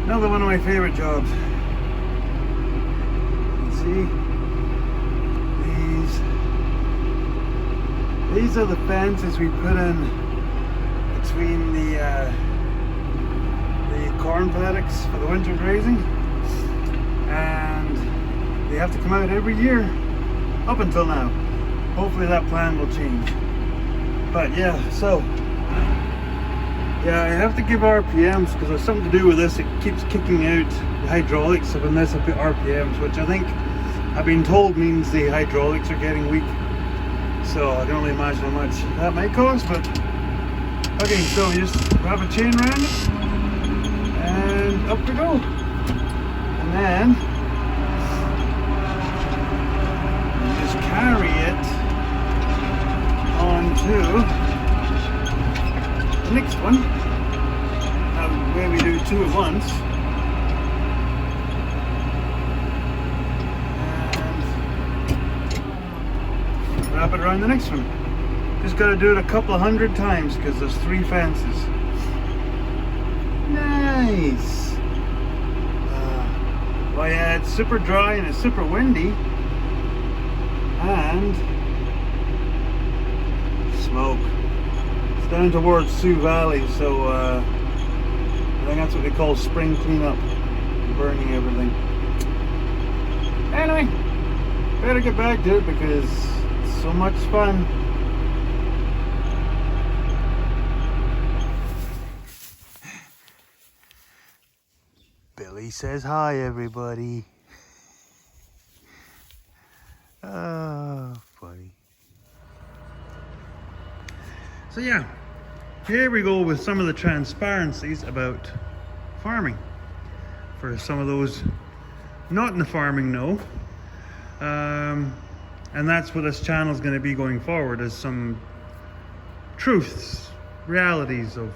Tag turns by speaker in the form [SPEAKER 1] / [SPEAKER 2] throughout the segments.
[SPEAKER 1] Another one of my favorite jobs. You see, these are the fences we put in between the corn paddocks for the winter grazing, and they have to come out every year up until now. Hopefully that plan will change. But yeah, so yeah, I have to give RPMs because there's something to do with this. It keeps kicking out the hydraulics of this a bit RPMs, which I think I've been told means the hydraulics are getting weak. So I can only imagine how much that might cost. But okay, so you just wrap a chain around it and up we go. And then you just carry it onto the next one, where we do two at once, and wrap it around the next one. Just got to do it a couple of 100 times because there's 3 fences. Nice. Well, yeah, it's super dry and it's super windy, and smoke. Down towards Sioux Valley, so I think that's what they call spring cleanup, burning everything. Anyway, better get back to it because it's so much fun. Billy says hi, everybody. Oh, funny. So yeah, here we go with some of the transparencies about farming. For some of those not in the farming know. And that's what this channel is going to be going forward, is some truths, realities of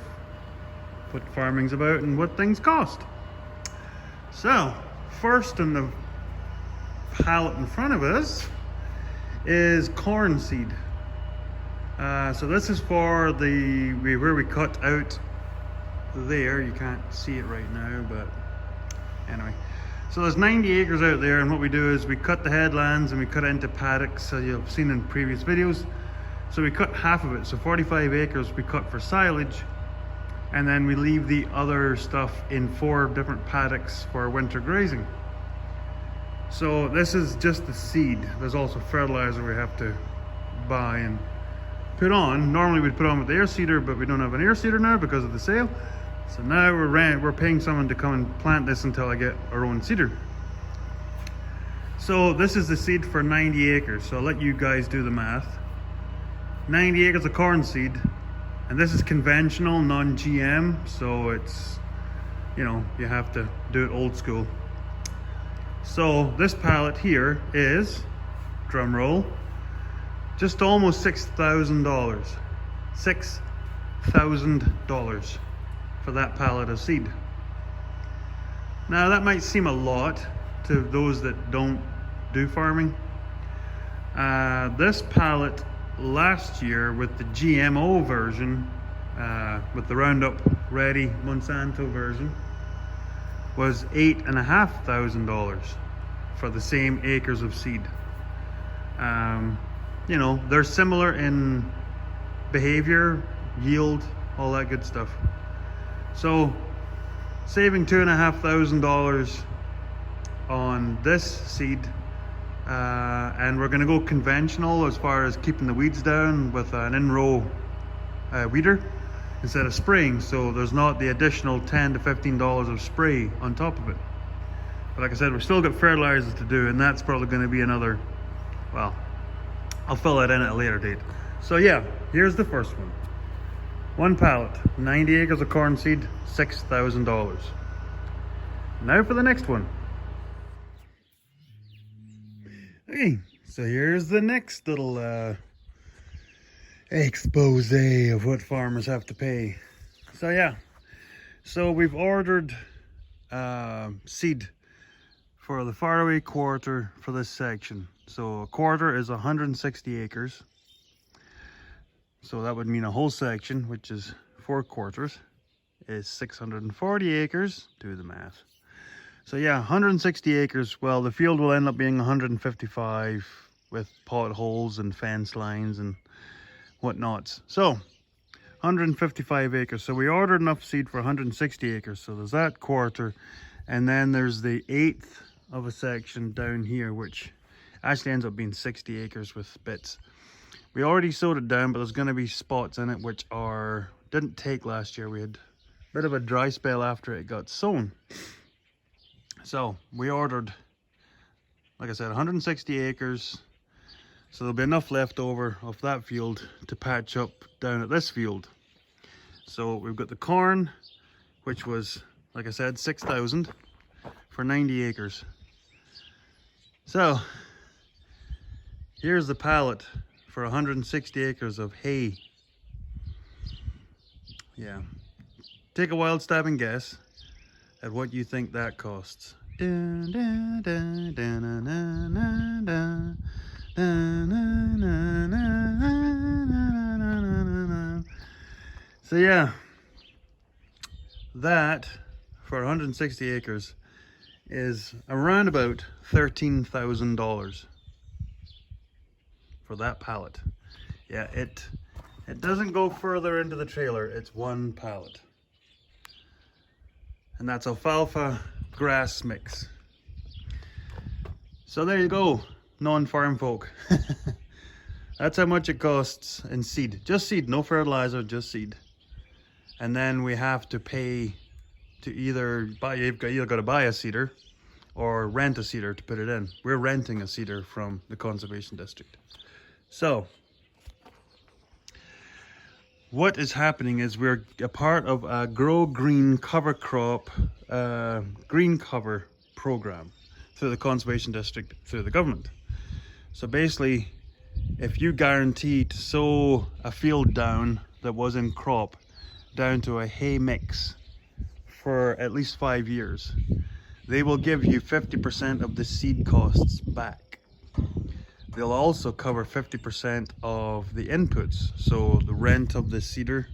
[SPEAKER 1] what farming's about and what things cost. So, first in the pallet in front of us is corn seed. So this is for where we cut out there. You can't see it right now, but anyway. So there's 90 acres out there, and what we do is we cut the headlands and we cut it into paddocks, so you've seen in previous videos. So we cut half of it, so 45 acres we cut for silage, and then we leave the other stuff in 4 different paddocks for winter grazing. So this is just the seed. There's also fertilizer we have to buy and put on. Normally we'd put on with the air seeder, but we don't have an air seeder now because of the sale. So now we're paying someone to come and plant this until I get our own seeder. So this is the seed for 90 acres. So I'll let you guys do the math. 90 acres of corn seed, and this is conventional, non-GM. So it's, you know, you have to do it old school. So this pallet here is, drum roll, just almost $6,000. $6,000 for that pallet of seed. Now that might seem a lot to those that don't do farming. This pallet last year with the GMO version, with the Roundup Ready Monsanto version, was $8,500 for the same acres of seed. You know, they're similar in behavior, yield, all that good stuff. So saving $2,500 on this seed, and we're going to go conventional as far as keeping the weeds down with an in-row weeder instead of spraying, so there's not the additional $10 to $15 of spray on top of it. But like I said, we've still got fertilizers to do, and that's probably going to be another, well, I'll fill that in at a later date. So yeah, here's the first one. One pallet, 90 acres of corn seed, $6,000. Now for the next one. Okay, so here's the next little expose of what farmers have to pay. So yeah, so we've ordered seed for the faraway quarter for this section. So a quarter is 160 acres. So that would mean a whole section, which is 4 quarters is 640 acres. Do the math. So yeah, 160 acres. Well, the field will end up being 155 with potholes and fence lines and whatnots. So 155 acres. So we ordered enough seed for 160 acres. So there's that quarter. And then there's the 1/8 of a section down here, which actually ends up being 60 acres with bits. We already sowed it down, but there's going to be spots in it which didn't take last year. We had a bit of a dry spell after it got sown. So we ordered, like I said, 160 acres. So there'll be enough left over of that field to patch up down at this field. So we've got the corn, which was, like I said, 6,000 for 90 acres. So here's the pallet for 160 acres of hay. Yeah. Take a wild stabbing guess at what you think that costs. So yeah, that for 160 acres is around about $13,000 for that pallet. Yeah, it doesn't go further into the trailer. It's one pallet. And that's alfalfa grass mix. So there you go, non-farm folk. That's how much it costs in seed. Just seed, no fertilizer, just seed. And then we have to pay to either buy, you've either got to buy a seeder or rent a seeder to put it in. We're renting a seeder from the conservation district. So what is happening is we're a part of a Grow Green cover crop green cover program through the conservation district, through the government. So basically, if you guarantee to sow a field down that was in crop down to a hay mix for at least 5 years, they will give you 50% of the seed costs back. They'll also cover 50% of the inputs, so the rent of the seeder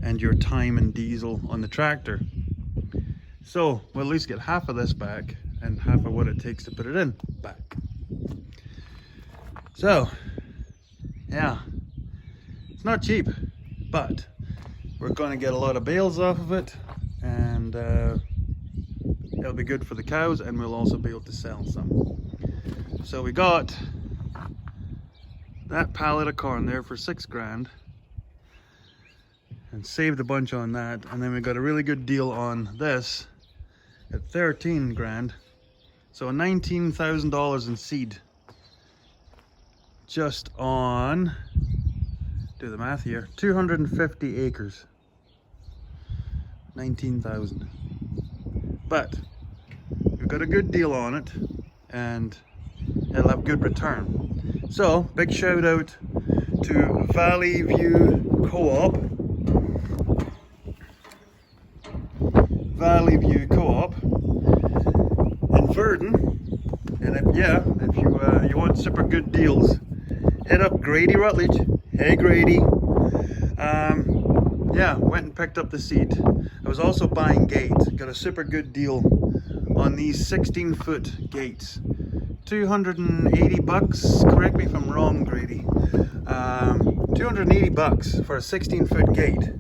[SPEAKER 1] and your time and diesel on the tractor. So we'll at least get half of this back and half of what it takes to put it in back. So yeah, it's not cheap, but we're going to get a lot of bales off of it, and it'll be good for the cows, and we'll also be able to sell some. So we got that pallet of corn there for $6,000 and saved a bunch on that, and then we got a really good deal on this at $13,000. So $19,000 in seed just on, do the math here, 250 acres. 19,000. But we've got a good deal on it, and it'll have good return. So big shout out to Valley View Co-op. Valley View Co-op in Verdon. And if you want super good deals, hit up Grady Rutledge. Hey Grady. Yeah, went and picked up the seed. I was also buying gates. Got a super good deal on these 16-foot gates. 280 bucks, correct me if I'm wrong, Grady. 280 bucks for a 16-foot gate,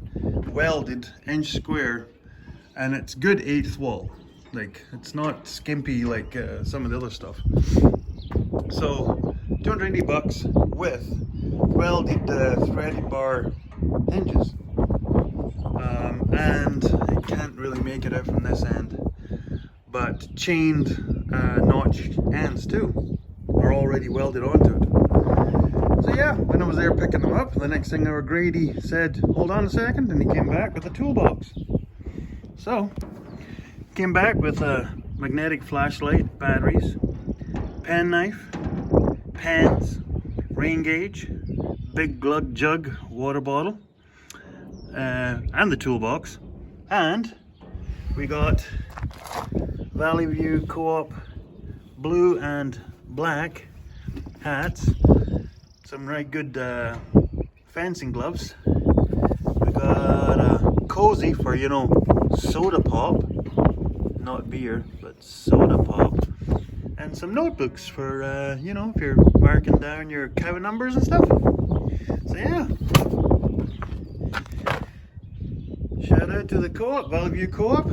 [SPEAKER 1] welded, inch square, and it's good 1/8 wall. Like, it's not skimpy like some of the other stuff. So 280 bucks with welded threaded bar hinges. And it can't really make it out from this end, but chained notch ends too are already welded onto it. So yeah, when I was there picking them up, the next thing our Grady said, hold on a second, and he came back with a toolbox. So came back with a magnetic flashlight, batteries, pen knife, pens, rain gauge, big glug jug water bottle, and the toolbox. And we got Valley View Co-op blue and black hats, some right good fencing gloves. We got a cozy for, you know, soda pop. Not beer, but soda pop. And some notebooks for, you know, if you're marking down your cow numbers and stuff. So yeah. Shout out to the co-op, Bellevue Co-op.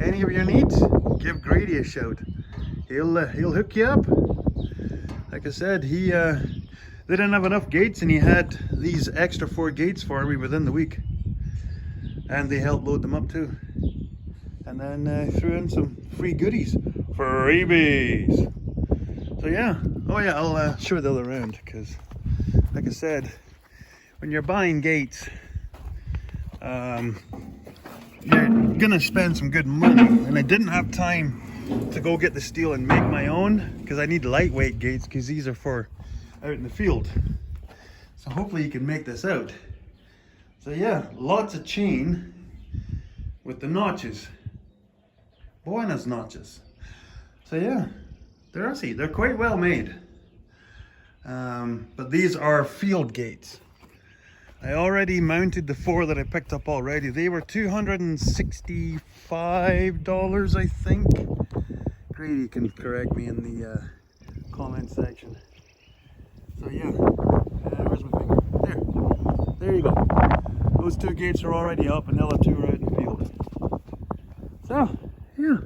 [SPEAKER 1] Any of your needs, give Grady a shout. He'll hook you up. Like I said, they didn't have enough gates, and he had these extra 4 gates for me within the week. And they helped load them up too. And then threw in some free goodies. Freebies! So yeah, oh yeah, I'll show the other round, because like I said, when you're buying gates, you're gonna spend some good money, and I didn't have time to go get the steel and make my own, because I need lightweight gates, because these are for out in the field. So hopefully you can make this out. So yeah, lots of chain with the notches. Buenas notches. So yeah, they're quite well made. But these are field gates. I already mounted the 4 that I picked up already. They were $265, I think. Grady can correct me in the comment section. So yeah, where's my finger? There you go. Those 2 gates are already up, and the other 2 are out in the field. So yeah,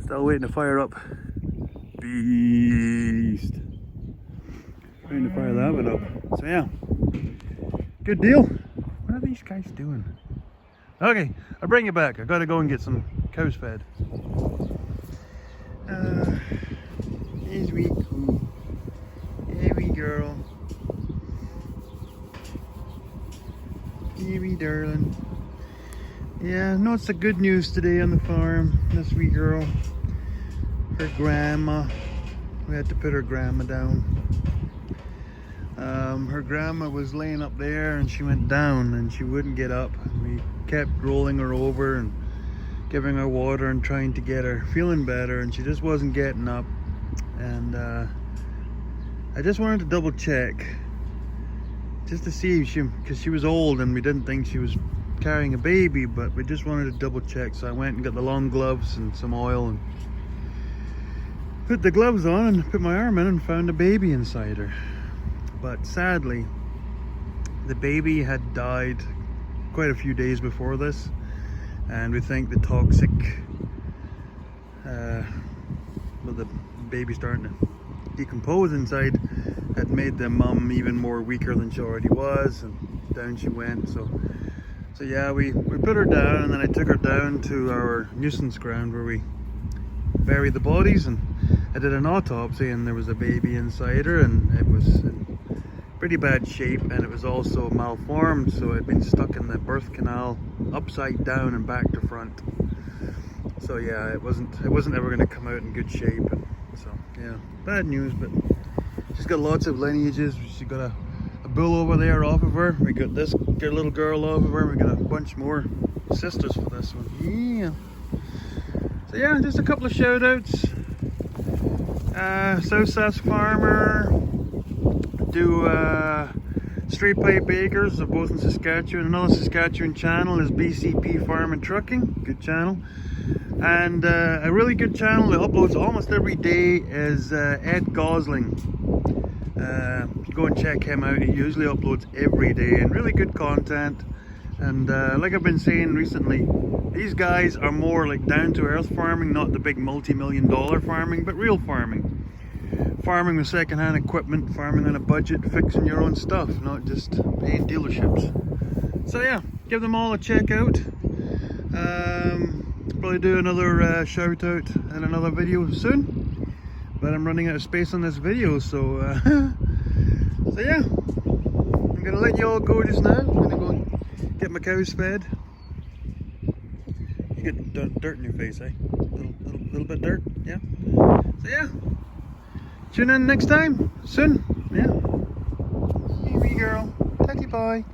[SPEAKER 1] still waiting to fire up Beast. Waiting to fire that one up. So yeah, good deal. What are these guys doing? Okay, I'll bring you back. I gotta go and get some cows fed. Here's wee coo. Hey wee girl. Hey wee darling. Yeah, no, it's the good news today on the farm. This wee girl, her grandma, we had to put her grandma down. Her grandma was laying up there, and she went down and she wouldn't get up. We kept rolling her over and giving her water and trying to get her feeling better, and she just wasn't getting up. And I just wanted to double check just to see if because she was old and we didn't think she was carrying a baby, but we just wanted to double check. So I went and got the long gloves and some oil and put the gloves on and put my arm in and found a baby inside her. But sadly, the baby had died quite a few days before this, and we think the toxic, well, the baby starting to decompose inside had made the mum even more weaker than she already was, and down she went. So yeah, we put her down, and then I took her down to our nuisance ground where we bury the bodies, and I did an autopsy, and there was a baby inside her, and it was in pretty bad shape, and it was also malformed, so it had been stuck in the birth canal upside down and back to front. So yeah, it wasn't ever going to come out in good shape. And so yeah, bad news. But she's got lots of lineages. She's got a bull over there off of her. We got this little girl off of her. We got a bunch more sisters for this one. Yeah. So yeah, just a couple of shout outs. South Sask Farmer, do Straight Pipe Acres, of both in Saskatchewan. Another Saskatchewan channel is BCP Farm and Trucking, good channel. And a really good channel that uploads almost every day is Ed Gosling. Go and check him out. He usually uploads every day, and really good content. And like I've been saying recently, these guys are more like down-to-earth farming, not the big multi-million-dollar farming, but real farming. Farming with second-hand equipment, farming on a budget, fixing your own stuff, not just paying dealerships. So yeah, give them all a check out. Probably do another shout out in another video soon, but I'm running out of space on this video, so so yeah, I'm gonna let you all go just now. I'm gonna go and get my cows fed. You get dirt in your face, eh? Little bit dirt, yeah. So yeah, tune in next time soon. Yeah. Hey wee girl, tatty bye.